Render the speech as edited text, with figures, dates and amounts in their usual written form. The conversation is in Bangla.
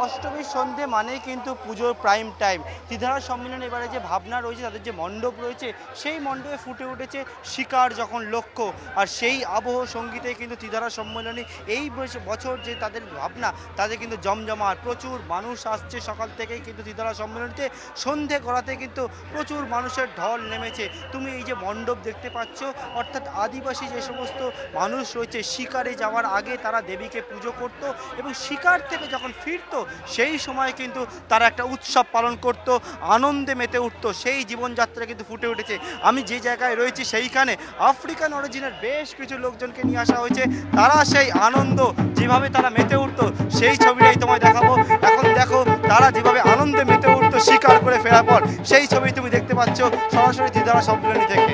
অষ্টমীর সন্ধে মানেই কিন্তু পুজোর প্রাইম টাইম। ত্রিধারা সম্মেলন এবারে যে ভাবনা রয়েছে, তাদের যে মণ্ডপ রয়েছে, সেই মণ্ডপে ফুটে উঠেছে শিকার যখন লক্ষ্য। আর সেই আবহ সঙ্গীতে কিন্তু ত্রিধারা সম্মেলনে এই বছর যে তাদের ভাবনা, তাদের কিন্তু জমজমাট, প্রচুর মানুষ আসছে সকাল থেকেই কিন্তু ত্রিধারা সম্মেলনীতে। সন্ধে গড়াতে কিন্তু প্রচুর মানুষের ঢল নেমেছে। তুমি এই যে মণ্ডপ দেখতে পাচ্ছ, অর্থাৎ আদিবাসী যে সমস্ত মানুষ রয়েছে, শিকারে যাওয়ার আগে তারা দেবীকে পুজো করত এবং শিকার থেকে যখন ফিরত সেই সময় কিন্তু তারা একটা উৎসব পালন করত, আনন্দে মেতে উঠতো। সেই জীবনযাত্রা কিন্তু ফুটে উঠেছে। আমি যে জায়গায় রয়েছি সেইখানে আফ্রিকান অরিজিনের বেশ কিছু লোকজনকে নিয়ে আসা হয়েছে। তারা সেই আনন্দ যেভাবে তারা মেতে উঠতো, সেই ছবিটাই তোমায় দেখাবো। এখন দেখো তারা যেভাবে আনন্দে মেতে উঠতো শিকার করে ফেরার পর, সেই ছবি তুমি দেখতে পাচ্ছ সরাসরি ত্রিধারা সম্মেলনী থেকে।